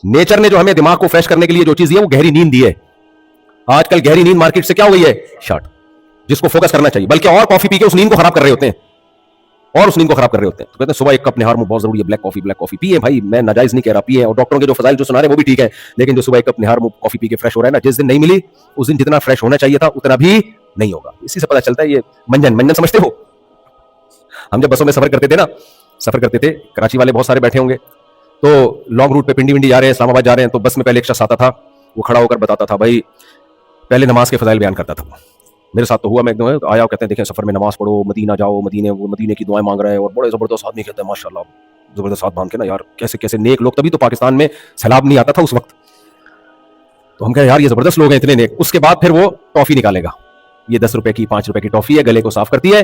Nature ने जो हमें दिमाग को फ्रेश करने के लिए जो चीज दी है वो गहरी नींद दी है. आजकल गहरी नींद मार्केट से क्या हो गई है? शॉर्ट. जिसको फोकस करना चाहिए, बल्कि और कॉफी पी के उस नींद को खराब कर रहे होते हैं, और उस नींद को खराब कर रहे होते हैं. तो कहते हैं सुबह एक कप निहार मुंह बहुत जरूरी है, ब्लैक कॉफी पिए भाई, मैं नाजायज नहीं कह रहा, पिए. और डॉक्टरों के जो फजाइल जो सुना रहे हैं वो भी ठीक है, लेकिन जो सुबह एक कप निहार मुंह कॉफी पी के फ्रेश हो रहा है ना, जिस दिन नहीं मिली उस दिन जितना फ्रेश होना चाहिए था उतना भी नहीं होगा. इसी से पता चलता है ये मंजन समझते हो. हम जब बसों में सफर करते थे, कराची वाले बहुत सारे बैठे होंगे, तो लॉन्ग रूट पे पिंडी जा रहे हैं, इस्लामाबाद जा रहे हैं, तो बस में पहले एक शख्स आता था, वो खड़ा होकर बताता था भाई, पहले नमाज के फजाइल बयान करता था. मेरे साथ तो हुआ, मैं एकदम आया, कहते हैं देखें सफर में नमाज पढ़ो, मदीना जाओ, मदीने की दुआएं मांग रहा है, और बड़े जबरदस्त आदमी कहते हैं माशाल्लाह, जबरदस्त हाथ बांध के ना यार, कैसे कैसे नेक लोग. तभी तो पाकिस्तान में सैलाब नहीं आता था उस वक्त. तो हम कहे यार ये जबरदस्त लोग हैं इतने नेक. उसके बाद फिर वो टॉफी निकालेगा, ये 10 रुपए की 5 रुपए की टॉफी है, गले को साफ करती है,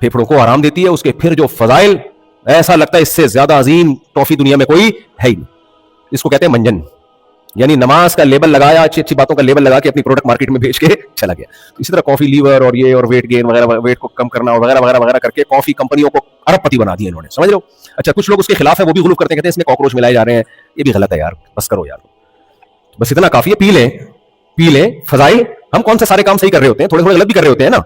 फेफड़ों को आराम देती है. उसके फिर जो फजाइल, ऐसा लगता है इससे ज्यादा अजीम टॉफी दुनिया में कोई है ही नहीं. इसको कहते हैं मंजन. यानी नमाज का लेबल लगाया, अच्छी अच्छी बातों का लेबल लगा के अपनी प्रोडक्ट मार्केट में बेच के चला गया. तो इसी तरह कॉफी लीवर और ये और वेट गेन वगैरह, वेट को कम करना और वगैरह वगैरह वगैरह करके कॉफी कंपनियों को अरबपति बना दिया इन्होंने, समझ लो. अच्छा, कुछ लोग उसके खिलाफ है, वो भी गुलूफ करते हैं, कहते हैं इसमें कॉकरोच मिलाए जा रहे हैं. ये भी गलत है यार, बस करो यार, बस इतना काफी है, पी लें फजाइल. हम कौन से सारे काम सही कर रहे होते हैं, थोड़े थोड़े गलत भी कर रहे होते हैं ना,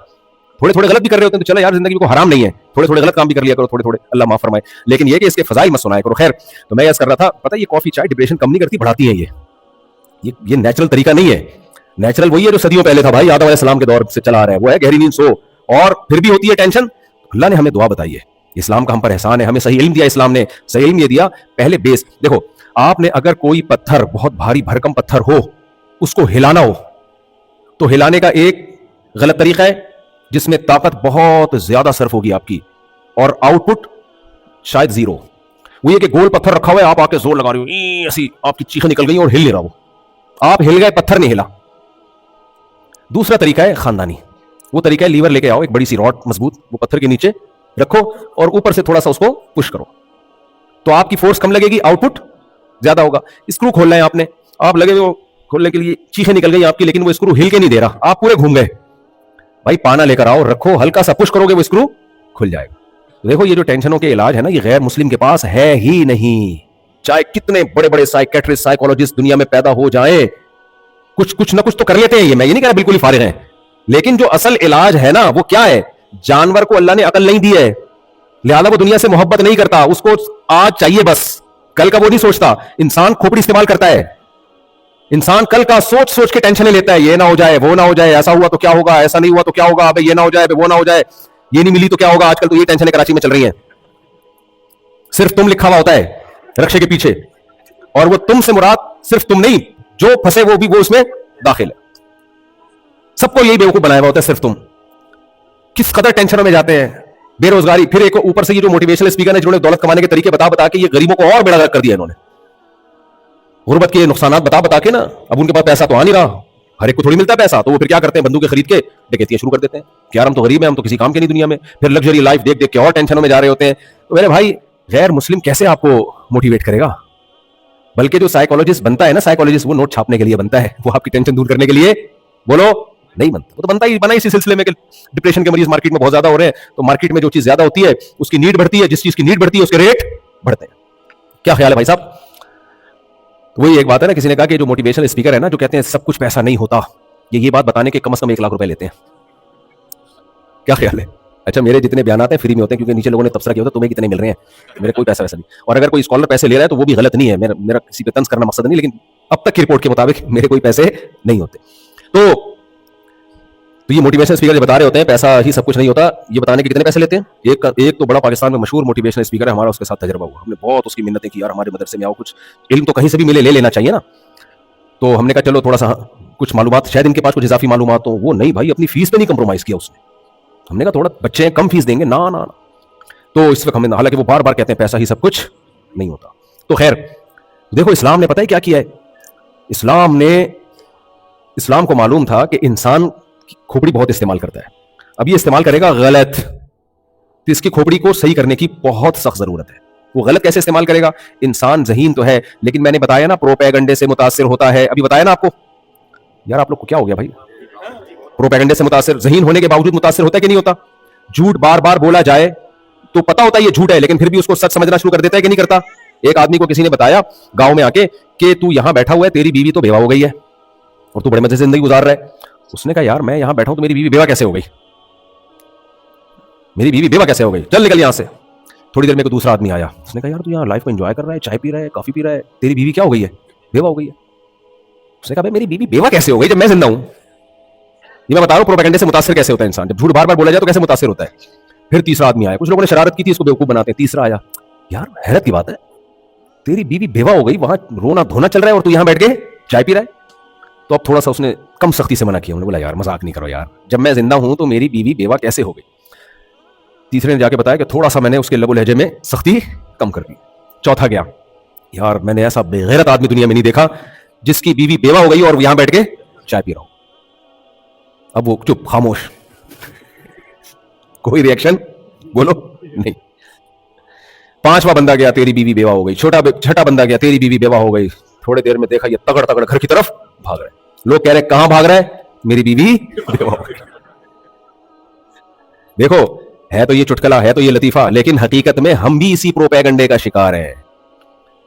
थोड़े गलत भी कर रहे होते हैं. तो चलो यार, जिंदगी में कोई हराम नहीं है, थोड़े गलत काम भी कर लिया करो, थोड़े अल्लाह माफ फरमाए. लेकिन ये कि इसके फजाइल मत सुनाया करो. खैर, तो मैं यह कर रहा था, पता है ये कॉफी चाय डिप्रेशन कम नहीं करती, बढ़ाती है. ये नेचुरल तरीका नहीं है. नेचुरल वही है जो सदियों पहले था भाई, आदम अलैहिस्सलाम के दौर से चला आ रहा है, वो है गहरी नींद सो. और फिर भी होती है टेंशन. अल्लाह ने हमें दुआ बताई है, इस्लाम का हम पर एहसान है, हमें सही इल्म दिया. इस्लाम ने सही इल्म ये दिया. पहले बेस देखो, आपने अगर कोई पत्थर, बहुत भारी भरकम पत्थर हो, उसको हिलाना हो, तो हिलाने का एक गलत तरीका है जिसमें ताकत बहुत ज्यादा सर्फ होगी आपकी, और आउटपुट शायद जीरो. वो ये कि गोल पत्थर रखा हुआ है, आप आके जोर लगा रहे हो, ऐसी आपकी चीखें निकल गई और हिल नहीं रहा, वो आप हिल गए, पत्थर नहीं हिला. दूसरा तरीका है खानदानी. वो तरीका है लीवर लेके आओ, एक बड़ी सी रॉड मजबूत, वो पत्थर के नीचे रखो और ऊपर से थोड़ा सा उसको पुश करो, तो आपकी फोर्स कम लगेगी, आउटपुट ज्यादा होगा. स्क्रू खोलना है आपने, आप लगे वो खोलने के लिए, चीखें निकल गई आपकी, लेकिन वो स्क्रू हिल के नहीं दे रहा, आप पूरे घूम गए. भाई पाना लेकर आओ, रखो, हल्का सा पुश करोगे, वो स्क्रू खुल जाएगा. तो देखो, ये जो टेंशनों के इलाज है ना, ये गैर मुस्लिम के पास है ही नहीं. चाहे कितने बड़े बड़े साइकेट्रिस्ट, साइकोलॉजिस्ट दुनिया में पैदा हो जाएं, कुछ ना कुछ तो कर लेते हैं. ये मैं ये नहीं कह रहा बिल्कुल ही फारिग हैं, लेकिन जो असल इलाज है ना, वो क्या है? जानवर को अल्लाह ने अकल नहीं दी है, लिहाजा वो दुनिया से मोहब्बत नहीं करता, उसको आज चाहिए बस, कल का वो नहीं सोचता. इंसान खोपड़ी इस्तेमाल करता है, इंसान कल का सोच सोच के टेंशन लेता है, ये ना हो जाए, वो ना हो जाए, ऐसा हुआ तो क्या होगा, ऐसा नहीं हुआ तो क्या होगा, अबे ये ना हो जाए, वो ना हो जाए, ये नहीं मिली तो क्या होगा. आजकल तो ये टेंशन कराची में चल रही है, सिर्फ तुम लिखा हुआ होता है रक्षे के पीछे, और वो तुम से मुराद सिर्फ तुम नहीं, जो फंसे वो भी वो उसमें दाखिल है. सबको यही बेवकूफ बनाया हुआ होता है, सिर्फ तुम. किस कदर टेंशनों में जाते हैं, बेरोजगारी, फिर एक ऊपर से ये जो मोटिवेशनल स्पीकर है जिन्होंने दौलत कमाने के तरीके बता के ये गरीबों को और बेड़ा गर्क कर दिया इन्होंने, गुर्बत के नुकसानात बता के ना. अब उनके पास पैसा तो आ नहीं रहा, हर एक को थोड़ी मिलता है पैसा, तो वो फिर क्या करते हैं, बंदूकें खरीद के डकैतियां शुरू कर देते हैं कि यार हम तो गरीब हैं, हम तो किसी काम के नहीं दुनिया में. फिर लग्जरी लाइफ देख देख के और टेंशनों में जा रहे होते हैं. तो मेरे भाई, गैर मुस्लिम कैसे आपको मोटिवेट करेगा? बल्कि जो साइकोलॉजिस्ट बनता है ना, साइकोलॉजिस्ट वो नोट छापने के लिए बनता है, वो आपकी टेंशन दूर करने के लिए बोलो नहीं बनता. वो तो बनता ही बना इसी सिलसिले में कि डिप्रेशन के मरीज मार्केट में बहुत ज्यादा हो रहे हैं, तो मार्केट में जो चीज ज्यादा होती है उसकी नीड बढ़ती है, जिस चीज की नीड बढ़ती है उसके रेट बढ़ते हैं. क्या ख्याल है भाई साहब? तो वही एक बात है ना, किसी ने कहा कि जो मोटिवेशनल स्पीकर है ना, जो कहते हैं सब कुछ पैसा नहीं होता, ये बात बताने के कम से कम 1 लाख रुपए लेते हैं. क्या ख्याल है? अच्छा, मेरे जितने बयान आते हैं फ्री में होते हैं, क्योंकि नीचे लोगों ने तबसरा किया होता है तुम्हें कितने मिल रहे हैं, मेरे कोई पैसा वैसा नहीं. और अगर कोई स्कॉलर पैसे ले रहा है तो वो भी गलत नहीं है, मेरा किसी पे तंज करना मकसद नहीं, लेकिन अब तक की रिपोर्ट के मुताबिक मेरे कोई पैसे नहीं होते. तो ये मोटिवेशनल स्पीकर जो बता रहे होते हैं पैसा ही सब कुछ नहीं होता, ये बताने के कितने पैसे लेते हैं. एक तो बड़ा पाकिस्तान में मशहूर मोटिवेशनल स्पीकर है हमारा, उसके साथ तजर्बा हुआ, हमने बहुत उसकी मिन्नतें की, यार हमारे मदरसे में आओ, कुछ इल्म तो कहीं से भी मिले, ले लेना चाहिए ना. तो हमने कहा चलो थोड़ा सा कुछ मालूमात, शायद इनके पास कुछ इजाफी मालूमात हो. वो नहीं भाई, अपनी फीस पे नहीं कंप्रोमाइज किया उसने. हमने कहा थोड़ा बच्चे हैं, कम फीस देंगे ना. तो इस वक्त हमें, हालांकि वो बार बार कहते हैं पैसा ही सब कुछ नहीं होता. तो खैर देखो, इस्लाम ने पता है क्या किया है? इस्लाम को मालूम था कि इंसान खोपड़ी बहुत इस्तेमाल करता है, अब ये इस्तेमाल करेगा गलत, तो इसकी खोपड़ी को सही करने की बहुत सख्त जरूरत है. वो गलत कैसे इस्तेमाल करेगा? इंसान ज़हीन तो है, लेकिन मैंने बताया ना प्रोपेगेंडे से मुतासिर होता है, अभी बताया ना आपको. यार आप लोग को क्या हो गया भाई? प्रोपेगेंडे से मुतासिर, ज़हीन होने के बावजूद मुतासिर होता है कि नहीं होता? झूठ बार बार बोला जाए तो पता होता है ये झूठ है, लेकिन फिर भी उसको सच समझना शुरू कर देता है कि नहीं करता? ایک آدمی کو کسی نے بتایا گاؤں میں آ کے کہ تو یہاں بیٹھا ہوا ہے, تیری بیوی تو بیوہ ہو گئی ہے اور تو بڑے مزے سے زندگی گزار رہا ہے. اس نے کہا یار میں یہاں بیٹھا ہوں تو میری بیوی بیوہ کیسے ہو گئی, میری بیوی بیوہ کیسے ہو گئی, چل نکل یہاں سے. تھوڑی دیر میں کوئی دوسرا آدمی آیا, اس نے کہا یار تو یہاں لائف کو انجوائے کر رہا ہے, چائے پی رہا ہے, کافی پی رہا ہے, تیری بیوی کیا ہو گئی ہے, بیوہ ہو گئی ہے. اس نے کہا بھائی میری بیوی بیوہ کیسے ہو گئی جب میں زندہ ہوں. یہ میں بتا رہا ہوں پروپیگنڈے سے متاثر کیسے ہوتا ہے انسان, جب جھوٹ بار بار بولا جائے تو کیسے متاثر ہوتا ہے. پھر تیسرا آدمی آیا, کچھ لوگوں نے شرارت کی تھی اس کو بیوقوف بناتے ہیں. تیسرا آیا, یار حیرت کی بات ہے تیری بیوی بیوہ ہو گئی, وہاں رونا دھونا چل رہا ہے اور تو یہاں بیٹھ کے چائے پی رہا ہے. تو اب تھوڑا سا اس نے کم سختی سے منع کیا, انہوں نے بولا یار مذاق نہیں کرو یار, جب میں زندہ ہوں تو میری بیوی بیوہ کیسے ہو گئی. تیسرے نے جا کے بتایا کہ تھوڑا سا میں نے اس کے لب و لہجے میں سختی کم کر دی. چوتھا گیا, یار میں نے ایسا بے غیرت آدمی دنیا میں نہیں دیکھا جس کی بیوی بیوہ ہو گئی اور یہاں بیٹھ کے چائے پی رہا ہوں. اب وہ چپ خاموش, کوئی ریئیکشن بولو نہیں. پانچواں بندہ گیا, تیری بیوی بیوہ ہو گئی. چھٹا بندہ گیا, تیری بیوی بیوہ ہو گئی. تھوڑے دیر میں دیکھا یہ تگڑ تگڑ گھر کی طرف بھاگ رہے. لوگ کہہ رہے کہاں بھاگ رہا ہے, میری بیوی بیوہ ہو گئی. دیکھو ہے تو یہ چٹکلا, ہے تو یہ لطیفہ, لیکن حقیقت میں ہم بھی اسی پروپیگنڈے کا شکار ہیں.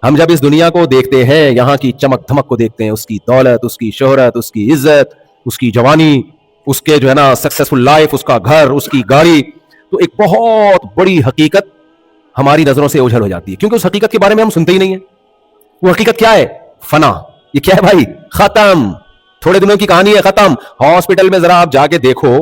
ہم جب اس دنیا کو دیکھتے ہیں, یہاں کی چمک دھمک کو دیکھتے ہیں, اس کی دولت, اس کی شہرت, اس کی عزت, اس کی جوانی, اس کے جو ہے نا سکسیسفل لائف, اس کا گھر, اس کی گاڑی, تو ایک بہت بڑی حقیقت ہماری نظروں سے اوجھل ہو جاتی ہے, کیونکہ اس حقیقت کے بارے میں ہم سنتے ہی نہیں ہیں. وہ حقیقت کیا ہے؟ فنا. یہ کیا ہے بھائی؟ ختم. تھوڑے دنوں کی کہانی ہے, ختم. ہاسپٹل میں ذرا آپ جا کے دیکھو.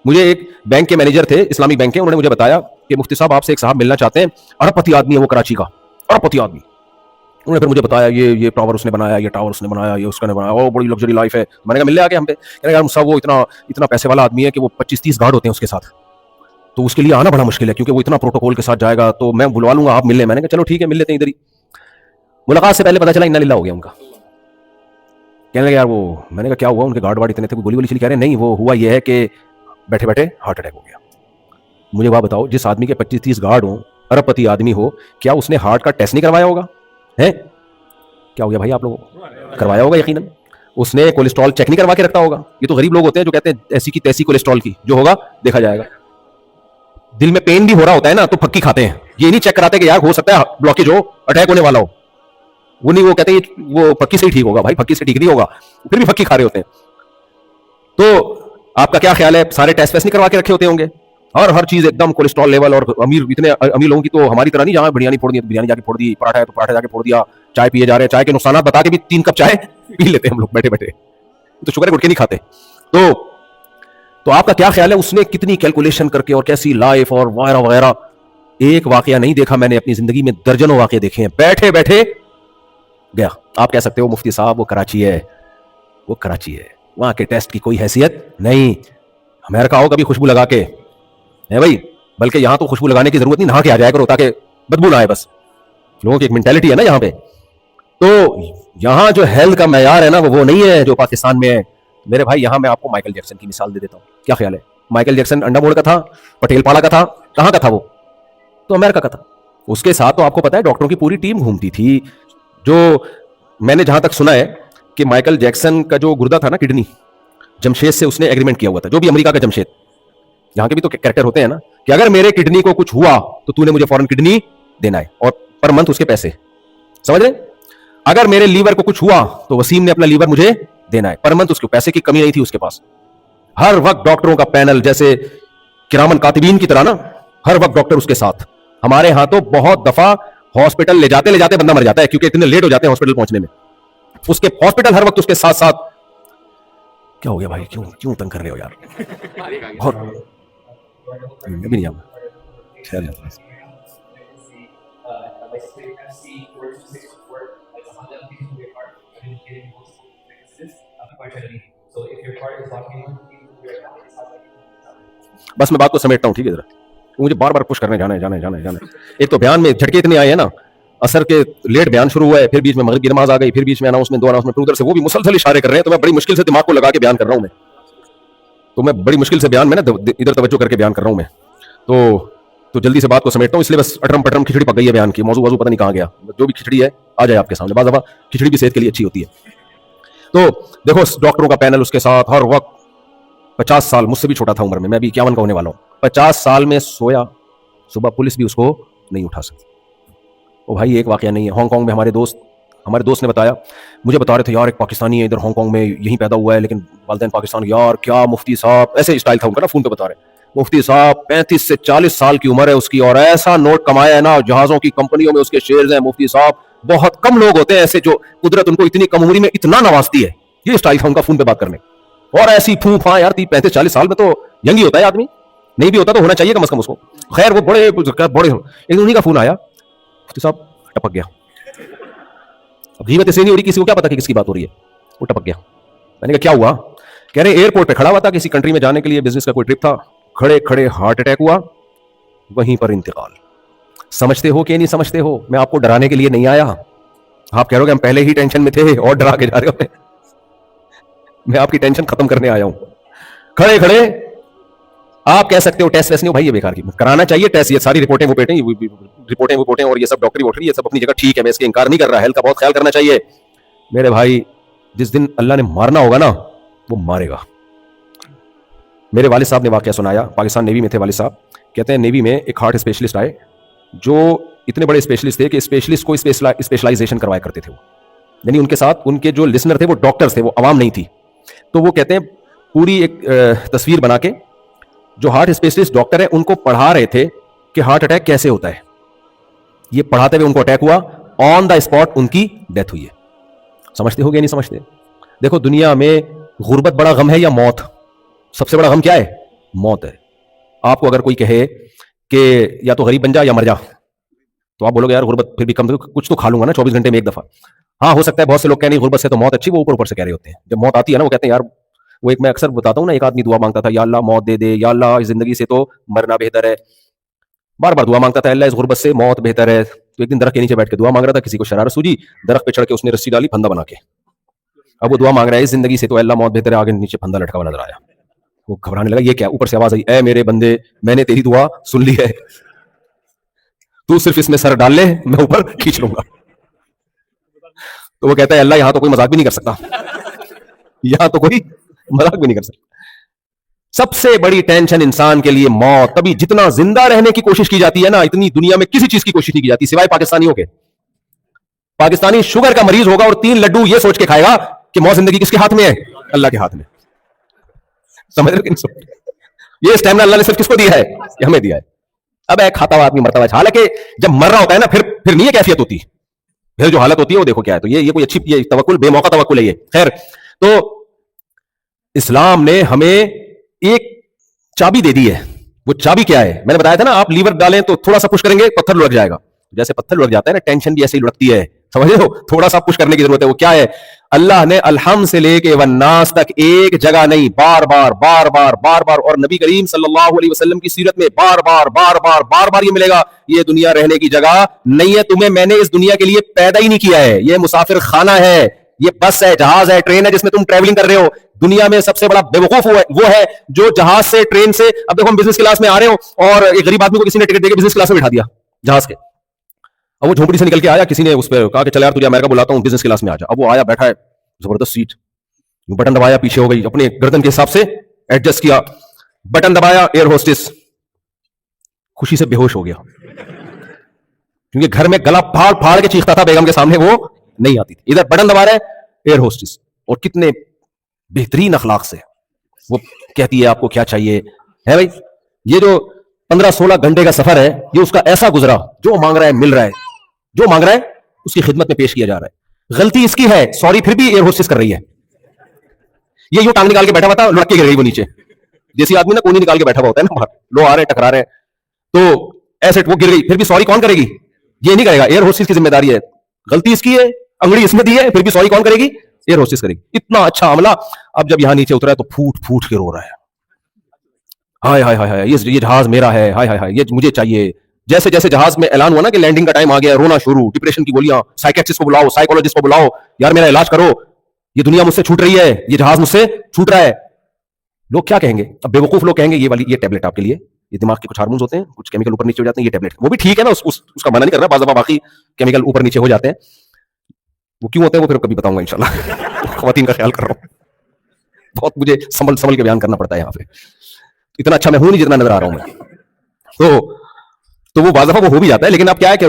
مجھے ایک بینک کے مینیجر تھے, اسلامک بینک کے, انہوں نے مجھے بتایا کہ مفتی صاحب آپ سے ایک صاحب ملنا چاہتے ہیں, ارب پتی آدمی ہے وہ, کراچی کا ارب پتی آدمی. انہوں نے پھر مجھے بتایا یہ ٹاور اس نے بنایا, یہ ٹاور اس نے بنایا, یہ اس کا نے بنایا, وہ بڑی لگژری لائف ہے. میں نے کہا مل لے آ کے ہم پہ. کہنے لگا صاحب وہ اتنا پیسے والا آدمی ہے کہ وہ 25-30 گارڈ ہوتے ہیں اس کے ساتھ, تو اس کے لیے آنا بڑا مشکل ہے کیونکہ وہ اتنا پروٹوکول کے ساتھ جائے گا, تو میں بلوا لوں گا, آپ مل لیں. میں نے کہا چلو ٹھیک ہے مل لیتے ہیں ادھر ہی. ملاقات سے پہلے پتا چلا انا للہ ہو گیا ان کا. کہنے لگا یار وہ, میں نے کہا کیا ہوا, ان کے گارڈ وارڈ اتنے تھے, گولی چلی. کہہ رہے نہیں وہ ہوا یہ ہے کہ بیٹھے بیٹھے ہارٹ اٹیک ہو گیا. مجھے وہ بتاؤ, جس آدمی کے 25-30 گارڈ ہوں, ارب پتی آدمی ہو, کیا اس نے ہارٹ کا ٹیسٹ نہیں کروایا ہوگا؟ ہے کیا ہو گیا بھائی آپ لوگوں کو؟ کروایا ہوگا یقیناً. اس نے کولیسٹرول چیک نہیں کروا کے رکھتا ہوگا. یہ تو غریب لوگ ہوتے ہیں جو کہتے ہیں ایسی کی تیسی کولیسٹرول کی, جو ہوگا دیکھا جائے گا. دل میں پین بھی ہو رہا ہوتا ہے نا, تو پھکی کھاتے ہیں. یہ نہیں چیک کراتے کہ یار ہو سکتا ہے بلاکیج ہو, اٹیک ہونے والا ہو. وہ نہیں, وہ کہتے ہیں وہ پھکی سے ہی ٹھیک ہوگا. بھائی پھکی سے ٹھیک نہیں ہوگا, پھر بھی پھکی کھا رہے ہوتے ہیں. تو آپ کا کیا خیال ہے, سارے ٹیسٹ ویسٹ نہیں کروا کے رکھے ہوتے ہوں گے, اور ہر چیز ایک دم کولیسٹرول لیول. اور اتنے امیر لوگوں کی تو ہماری طرح نہیں, جہاں بریانی پھوڑ دی بریانی جا کے پھوڑ دی, پراٹھا ہے تو پراٹھا جا کے پھوڑ دیا, چائے پیے جا رہے ہیں, چائے کے نقصانات بتا کے بھی 3 کپ چائے پی لیتے ہیں ہم لوگ بیٹھے بیٹھے. تو شکر ہے گٹکے نہیں کھاتے. تو آپ کا کیا خیال ہے, اس نے کتنی کیلکولیشن کر کے اور کیسی لائف اور وغیرہ وغیرہ. ایک واقعہ نہیں دیکھا میں نے اپنی زندگی میں, درجنوں واقعے دیکھے ہیں. بیٹھے بیٹھے گیا. آپ کہہ سکتے ہو مفتی صاحب وہ کراچی ہے, وہ کراچی ہے, وہاں کے ٹیسٹ کی کوئی حیثیت نہیں. امریکہ ہو کبھی خوشبو لگا کے ہے بھائی, بلکہ یہاں تو خوشبو لگانے کی ضرورت نہیں, نہا کے آ جائے کرو تاکہ بدبو نہ آئے. بس لوگوں کی ایک مینٹیلٹی ہے نا یہاں پہ. تو یہاں جو ہیلتھ کا معیار ہے نا وہ نہیں ہے جو پاکستان میں ہے میرے بھائی. یہاں میں آپ کو مائیکل جیکسن کی مثال دے دیتا ہوں. کیا خیال ہے, مائیکل جیکسن انڈا موڑ کا تھا, پٹیل پاڑا کا تھا, کہاں کا تھا وہ؟ تو امریکہ کا تھا. اس کے ساتھ تو آپ کو پتا ہے ڈاکٹروں کی پوری ٹیم گھومتی تھی. جو میں نے جہاں تک سنا ہے کہ مائیکل جیکسن کا جو گردہ تھا نا, کڈنی, جمشید سے اس نے ایگریمنٹ کیا ہوا تھا, جو بھی امریکہ کا جمشید, یہاں کے بھی تو کریکٹر ہوتے ہیں نا, کہ اگر میرے کڈنی کو کچھ ہوا تو تو نے مجھے فوراً کڈنی دینا ہے, اور پر منتھ اس کے پیسے. سمجھ رہے؟ اگر میرے لیور کو کچھ ہوا تو وسیم نے اپنا لیور مجھے دینا ہے, پر منتھ. اس کے پیسے کی کمی نہیں تھی اس کے پاس. ہر وقت ڈاکٹروں کا پینل, جیسے کرامن کاتبین کی طرح نا, ہر وقت ڈاکٹر اس کے ساتھ. ہمارے ہاں تو بہت دفعہ ہاسپٹل لے جاتے بندہ مر جاتا ہے کیونکہ اتنے لیٹ ہو جاتے ہیں ہاسپٹل پہنچنے میں. اس کے ہاسپٹل ہر وقت اس کے ساتھ ساتھ. کیا ہو گیا بھائی, کیوں تنگ کر رہے ہو یار؟ بہت بھی نہیں بس میں بات کو سمیٹتا ہوں, ٹھیک ہے ذرا, مجھے بار بار پش کرنے جانا ہے. ایک تو بیان میں جھٹکے اتنے آئے ہیں نا, اثر کے لیٹ بیان شروع ہوا ہے, پھر بیچ میں مغرب کی نماز آ گئی, پھر بیچ میں اناؤنسمنٹ, 2 اناؤنسمنٹ ادھر سے, وہ بھی مسلسل اشارے کر رہے ہیں. تو میں بڑی مشکل سے دماغ کو لگا کے بیان کر رہا ہوں میں, تو میں بڑی مشکل سے بیان میں نا ادھر توجہ کر کے بیان کر رہا ہوں میں. تو جلدی سے بات کو سمیٹتا ہوں, اس لیے بس اٹرم پٹرم کھچڑی پک گئی ہے بیان کی. موضوع پتہ نہیں کہاں گیا, جو بھی کھچڑی ہے آ جائے آپ کے سامنے. بعض دفعہ کھچڑی بھی صحت کے لیے اچھی ہوتی ہے. تو دیکھو ڈاکٹروں کا پینل اس کے ساتھ ہر وقت. 50 سال, مجھ سے بھی چھوٹا تھا عمر میں بھی 51 کا ہونے والا ہوں. 50 سال میں سویا, صبح پولیس بھی اس کو نہیں اٹھا سکتی. ओ भाई एक वाकया नहीं है, हांगकांग में हमारे दोस्त ने बताया, मुझे बता रहे थे यार एक पाकिस्तानी है इधर हांगकांग में, यहीं पैदा हुआ है लेकिन वालिदैन पाकिस्तान, यार क्या मुफ्ती साहब, ऐसे स्टाइल था उनका ना, फोन पे बता रहे, मुफ्ती साहब 35 से 40 साल की उम्र है उसकी और ऐसा नोट कमाया है ना, जहाजों की कंपनियों में उसके शेयर्स हैं मुफ्ती साहब, बहुत कम लोग होते हैं ऐसे जो कुदरत उनको इतनी कम उम्र में इतना नवाजती है। ये स्टाइल था उनका फोन पे बात करने, और ऐसी फूफा यार 35-40 साल में तो यंग ही होता है आदमी, नहीं भी होता तो होना चाहिए कम से कम उसको। खैर वो बड़े एक उन्हीं का फोन आया, मुफ्ती साहब टपक गया। अब कीमत इसलिए नहीं हो रही, किसी को क्या पता कि किसकी बात हो रही है, वो टपक गया। मैंने कहा क्या हुआ? कह रहे एयरपोर्ट पे खड़ा हुआ था, किसी कंट्री में जाने के लिए, बिजनेस का कोई ट्रिप था, खड़े खड़े हार्ट अटैक हुआ, वहीं पर इंतकाल। समझते हो कि नहीं समझते हो? मैं आपको डराने के लिए नहीं आया, आप कह रहे हो कि हम पहले ही टेंशन में थे और डरा के जा रहे हो, मैं आपकी टेंशन खत्म करने आया हूं। खड़े खड़े आप कह सकते हो टेस्ट वैसे नहीं हो भाई, ये बेकार की, कराना चाहिए टेस्ट, ये सारी रिपोर्टें और ये सब डॉक्टरी वोक्टरी ये सब अपनी जगह ठीक है, मैं इसके इनकार नहीं कर रहा, हेल्थ का बहुत ख्याल करना चाहिए। मेरे भाई जिस दिन अल्लाह ने मारना होगा ना वो मारेगा। मेरे वालिद साहब ने वाकया सुनाया, पाकिस्तान नेवी में थे वालिद साहब, कहते हैं नेवी में एक हार्ट स्पेशलिस्ट आए जो इतने बड़े स्पेशलिस्ट थे कि स्पेशलिस्ट को स्पेशलाइजेशन करवाया करते थे वो, यानी उनके साथ उनके जो लिसनर थे वो डॉक्टर्स थे, वो आवाम नहीं थी। तो वो कहते हैं पूरी एक तस्वीर बना के जो हार्ट स्पेशलिस्ट डॉक्टर है उनको पढ़ा रहे थे कि हार्ट अटैक कैसे होता है। ये पढ़ाते हुए उनको अटैक हुआ, ऑन द स्पॉट उनकी डेथ हुई है। समझते हो गया नहीं समझते? देखो दुनिया में गुर्बत बड़ा गम है या मौत? सबसे बड़ा गम क्या है? मौत है। आपको अगर कोई कहे कि या तो गरीब बन जा या मर जा, तो आप बोलोगे यार गुर्बत फिर भी कम, कुछ तो खा लूंगा ना 24 घंटे में एक दफा। हाँ हो सकता है, बहुत से लोग कह नहीं गुर्बत से तो मौत अच्छी, वो ऊपर ऊपर से कह रहे होते हैं। जब मौत आती है ना वो कहते हैं यार, वो एक मैं अक्सर बताता हूँ ना, एक आदमी दुआ मांगता था, या अल्लाह मौत दे दे, या अल्लाह इस जिंदगी से तो मरना बेहतर है, बार बार दुआ मांगता था, अल्लाह इस गुर्बत से मौत बेहतर है। तो एक दिन दरख्त के नीचे बैठ के दुआ मांग रहा था, किसी को शरारत सूझी, दरख्त पे चढ़ के उसने रस्सी डाली फंदा बना के, अब वो दुआ मांग रहा है इस जिंदगी से तो अल्लाह मौत बेहतर है, आगे नीचे फंदा लटका हुआ नजर आया। वो घबराने लगा, ये क्या? ऊपर से आवाज आई, ऐ मेरे बंदे मैंने तेरी दुआ सुन ली है, तू सिर्फ इसमें सर डाल ले, मैं ऊपर खींच लूंगा। तो वो कहता है अल्लाह यहां तो कोई मजाक भी नहीं कर सकता, यहां तो कोई मजाक भी नहीं कर सकता। सबसे बड़ी टेंशन इंसान के लिए मौत। तभी जितना जिंदा रहने की कोशिश की जाती है ना, इतनी दुनिया में किसी चीज की कोशिश नहीं की जाती सिवाय पाकिस्तानियों के। पाकिस्तानी शुगर का मरीज होगा और 3 लड्डू ये सोच के खाएगा कि मौत जिंदगी किसके हाथ में है? अल्लाह के हाथ में। समझ रहे हो? ये स्टैमिना अल्लाह ने सिर्फ किसको दिया है? हमें दिया है। अब एक खाता हुआ आदमी मरता हुआ, हालांकि जब मर रहा होता है ना फिर नहीं ये कैफियत होती, फिर जो हालत होती है वो देखो क्या है। तो ये कोई अच्छी, ये तवक्कुल बेमौका तवक्कुल है ये। खैर, तो इस्लाम ने हमें एक चाबी दे दी है। वो चाबी क्या है? मैंने बताया था ना, आप लीवर डालें तो थोड़ा सा पुश करेंगे पत्थर लुढ़क जाएगा, जैसे पत्थर लुढ़क जाता है ना, टेंशन भी ऐसे ही लुढ़कती है, समझ रहे हो? थोड़ा सा पुश करने की जरूरत है। वो क्या है? अल्लाह ने अलहम से लेके वन्नास तक एक जगह नहीं, बार बार और नबी करीम सल्लल्लाहु अलैहि वसल्लम की सीरत में बार बार ये मिलेगा, ये दुनिया रहने की जगह नहीं है, तुम्हें मैंने इस दुनिया के लिए पैदा ही नहीं किया है, ये मुसाफिर खाना है, ये बस है, जहाज है, ट्रेन है जिसमें तुम ट्रेवलिंग कर रहे हो। दुनिया में सबसे बड़ा बेवकूफ वो है जो जहाज से, ट्रेन से, अब देखो हम बिजनेस क्लास में आ रहे हो और एक गरीब आदमी को किसी ने टिकट देकर बिजनेस क्लास में बिठा दिया जहाज के। अब वो झोपड़ी से निकल के आया, किसी ने उस पर कहा कि चल यार तुझे अमेरिका बुलाता हूं, बिजनेस क्लास में आ जा। अब वो आया, बैठा है, जबरदस्त सीट, बटन दबाया, पीछे हो गई, अपने गर्दन के हिसाब से एडजस्ट किया, बटन दबाया, एयर होस्टेस खुशी से बेहोश हो गया, क्योंकि घर में गला फाड़ फाड़ के चीखता था बेगम के सामने, वो नहीं आती थी। इधर बटन दबा रहे एयर होस्टेस, और कितने बेहतरीन अखलाक से वो कहती है आपको क्या चाहिए है भाई। ये जो 15-16 घंटे का सफर है, ये उसका ऐसा गुजरा, जो मांग रहा है मिल रहा है, जो मांग रहा है उसकी खिदमत में पेश किया जा रहा है। गलती इसकी है, सॉरी फिर भी एयर होस्टेस कर रही है। ये यूं टांग निकाल के बैठा हुआ था, लड़के गिर गई वो नीचे, जैसी आदमी ना कोनी निकाल के बैठा हुआ होता है ना, लोग आ रहे हैं टकरा रहे हैं, तो ऐसे वो गिर गई, फिर भी सॉरी कौन करेगी? ये नहीं करेगा, एयर होस्टेस की जिम्मेदारी है। गलती इसकी है, अंगड़ी इसने दी है, फिर भी सॉरी कौन करेगी? एयर होस्टेस करेगी। इतना अच्छा अमला। अब जब यहां नीचे उतरा है तो फूट फूट के रो रहा है, हाय हाय हाय, ये जहाज मेरा है, हाय हाय हाय, ये मुझे चाहिए। जैसे जैसे जहाज में ऐलान हुआ ना कि लैंडिंग का टाइम आ गया, रोना शुरू, डिप्रेशन की गोलियां, साइकियाट्रिस्ट को बुलाओ, साइकोलॉजिस्ट को बुलाओ, यार मेरा इलाज करो, ये दुनिया मुझसे छूट रही है, ये जहाज मुझसे छूट रहा है। लोग क्या कहेंगे? अब बेवकूफ लोग कहेंगे ये टैबलेट आपके लिए, ये दिमाग के कुछ हार्मोन्स होते हैं, कुछ केमिकल ऊपर नीचे हो जाते हैं, ये टैबलेट। वो भी ठीक है ना, उसका मना नहीं कर रहा, बाज़ दफा बाकी केमिकल ऊपर नीचे हो जाते हैं, वो क्यों होते हैं वो फिर कभी बताऊंगा इंशाल्लाह। ख्वातीन का ख्याल कर रहा हूं, बहुत मुझे संभल के बयान करना पड़ता है यहाँ पे, इतना अच्छा मैं हूं नहीं जितना नजर आ रहा हूं मैं। तो تو وہ بعض دفعہ وہ ہو بھی جاتا ہے. لیکن اب کیا ہے کہ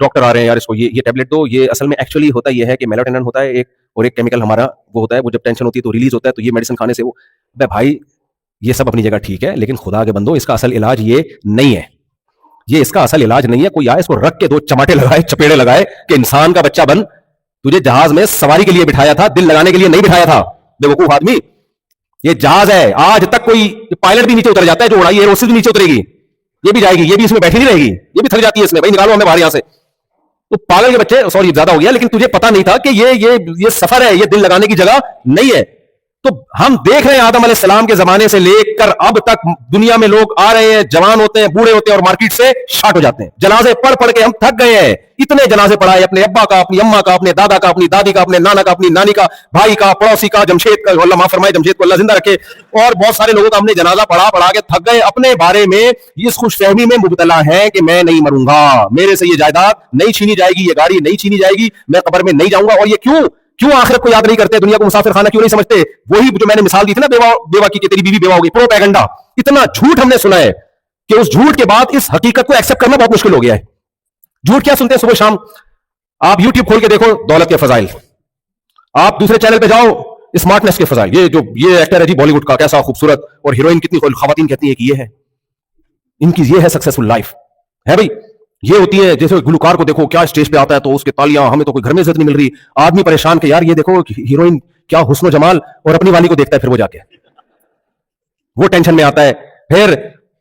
ڈاکٹر آ رہے ہیں یار اس کو یہ ٹیبلٹ دو. یہ اصل میں ایکچولی ہوتا یہ ہے کہ میلاٹونن ہوتا ہے ایک, اور ایک کیمیکل ہمارا وہ ہوتا ہے, وہ جب ٹینشن ہوتی ہے تو ریلیز ہوتا ہے. تو یہ میڈیسن کھانے سے وہ بھائی یہ سب اپنی جگہ ٹھیک ہے, لیکن خدا کے بندو اس کا اصل علاج یہ نہیں ہے. یہ اس کا اصل علاج نہیں ہے. کوئی آئے اس کو رکھ کے 2 چماٹے لگائے, چپیڑے لگائے کہ انسان کا بچہ بن, تجھے جہاز میں سواری کے لیے بٹھایا تھا, دل لگانے کے لیے نہیں بٹھایا تھا. بے وقوف آدمی, یہ جہاز ہے. آج تک کوئی پائلٹ بھی نیچے اتر جاتا ہے, جو اڑائی ہے اس سے بھی نیچے اترے گی, یہ بھی جائے گی, یہ بھی اس میں بیٹھی نہیں رہے گی, یہ بھی تھک جاتی ہے اس میں, بھائی نکالو ہمیں باہر یہاں سے. تو پاگل کے بچے, سوری زیادہ ہو گیا, لیکن تجھے پتا نہیں تھا کہ یہ سفر ہے, یہ دل لگانے کی جگہ نہیں ہے. تو ہم دیکھ رہے ہیں آدم علیہ السلام کے زمانے سے لے کر اب تک دنیا میں لوگ آ رہے ہیں, جوان ہوتے ہیں, بوڑھے ہوتے ہیں, اور مارکیٹ سے شارٹ ہو جاتے ہیں. جنازے پڑھ پڑھ کے ہم تھک گئے ہیں. اتنے جنازے پڑھائے, اپنے ابا کا, اپنی اما کا, اپنے دادا کا, اپنی دادی کا, اپنے نانا کا, اپنی نانی کا, بھائی کا, پڑوسی کا, جمشید کا, اللہ معاف فرمائے, جمشید کو اللہ زندہ رکھے, اور بہت سارے لوگوں کا ہم نے جنازہ پڑھا کے تھک گئے. اپنے بارے میں اس خوش فہمی میں مبتلا ہیں کہ میں نہیں مروں گا, میرے سے یہ جائیداد نہیں چھینی جائے گی, یہ گاڑی نہیں چھینی جائے گی, میں قبر میں نہیں جاؤں گا. اور یہ کیوں آخرت کو یاد نہیں کرتے, دنیا کو مسافر خانہ کیوں نہیں سمجھتے؟ وہی جو میں نے مثال دی تھی نا بیوہ کی, کہ تیری بیوی بیوہ ہوگی. پروپیگنڈا, اتنا جھوٹ ہم نے سنا ہے کہ اس جھوٹ کے بعد اس حقیقت کو ایکسپٹ کرنا بہت مشکل ہو گیا ہے. جھوٹ کیا سنتے ہیں صبح شام؟ آپ یوٹیوب کھول کے دیکھو دولت کے فضائل, آپ دوسرے چینل پہ جاؤ اسمارٹنس کے فضائل. یہ ایکٹر ہے جی بالی ووڈ کا, کیسا خوبصورت, اور ہیروئن کتنی خواتین کہتی ہیں کہ یہ ہے ان کی, یہ ہے سکسیسفل لائف ہے بھائی. یہ ہوتی ہے جیسے گلوکار کو دیکھو, کیا اسٹیج پہ آتا ہے تو اس کے تالیاں, ہمیں تو کوئی گھر میں عزت نہیں مل رہی. آدمی پریشان کہ یار یہ دیکھو ہیروئن کیا حسن و جمال, اور اپنی والی کو دیکھتا ہے پھر وہ جا کے وہ ٹینشن میں آتا ہے. پھر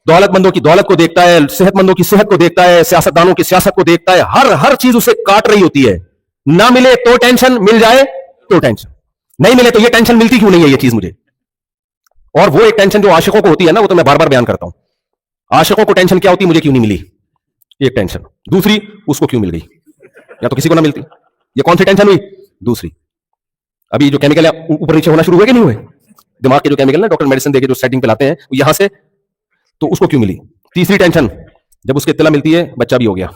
دولت مندوں کی دولت کو دیکھتا ہے, صحت مندوں کی صحت کو دیکھتا ہے, سیاست دانوں کی سیاست کو دیکھتا ہے. ہر چیز اسے کاٹ رہی ہوتی ہے. نہ ملے تو ٹینشن, مل جائے تو ٹینشن, نہیں ملے تو یہ ٹینشن ملتی کیوں نہیں ہے یہ چیز مجھے. اور وہ ایک ٹینشن جو عاشقوں کو ہوتی ہے نا, وہ تو میں بار بار بیان کرتا ہوں. عاشقوں کو ٹینشن کیا ہوتی, مجھے کیوں نہیں ملی, ایک ٹینشن. دوسری, اس کو کیوں مل گئی, یا تو کسی کو نہ ملتی. یہ کون سی ٹینشن ہوئی؟ دوسری. ابھی جو کیمیکل ہے اوپر نیچے ہونا شروع ہوئے کہ نہیں ہوئے, دماغ کے جو کیمیکل نا ڈاکٹر میڈیسن دے کے جو سیٹنگ پہ لاتے ہیں یہاں سے, تو اس کو کیوں ملی. تیسری ٹینشن, جب اس کی اطلاع ملتی ہے بچہ بھی ہو گیا.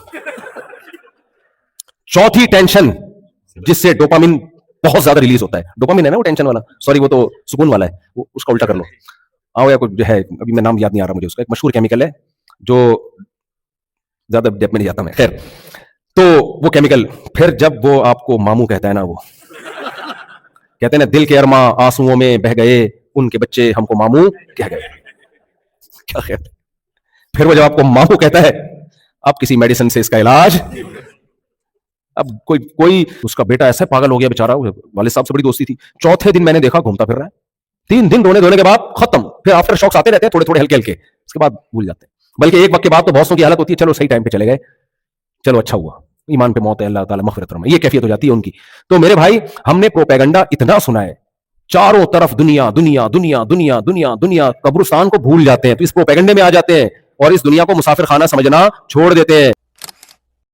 چوتھی ٹینشن, جس سے ڈوپامین بہت زیادہ ریلیز ہوتا ہے. ڈوپامین ہے نا وہ ٹینشن والا, سوری وہ تو سکون والا ہے, وہ اس کا الٹا کر لو. آؤ یا جو ہے, ابھی میں نام یاد نہیں آ رہا مجھے اس کا, ایک مشہور کیمیکل ہے جو زیادہ ڈیپ میں نہیں جاتا میں. خیر, تو وہ کیمیکل پھر جب وہ آپ کو ماموں کہتا ہے نا, وہ کہتے ہیں نا دل کے ارماں آنسوؤں میں بہ گئے, ان کے بچے ہم کو ماموں کہہ گئے. کیا خیر, پھر وہ جب آپ کو ماموں کہتا ہے, اب کسی میڈیسن سے اس کا علاج. اب کوئی اس کا بیٹا ایسا پاگل ہو گیا بیچارہ, والد صاحب سے بڑی دوستی تھی. چوتھے دن میں نے دیکھا گھومتا پھر رہا ہے, 3 دن رونے دھونے کے بعد ختم. پھر آفٹر شاکس آتے رہتے ہیں تھوڑے تھوڑے ہلکے ہلکے, اس کے بعد بھول جاتے ہیں. بلکہ ایک وقت کے بعد تو بہت سو کی حالت ہوتی ہے, چلو صحیح ٹائم پہ چلے گئے, چلو اچھا ہوا, ایمان پہ موت ہے, اللہ تعالیٰ مغفرت فرمائے, یہ کیفیت ہو جاتی ہے ان کی. تو میرے بھائی, ہم نے پروپیگنڈا اتنا سنا ہے, چاروں طرف دنیا دنیا دنیا دنیا دنیا دنیا, قبرستان کو بھول جاتے ہیں, تو اس پروپیگنڈے میں آ جاتے ہیں اور اس دنیا کو مسافر خانہ سمجھنا چھوڑ دیتے ہیں.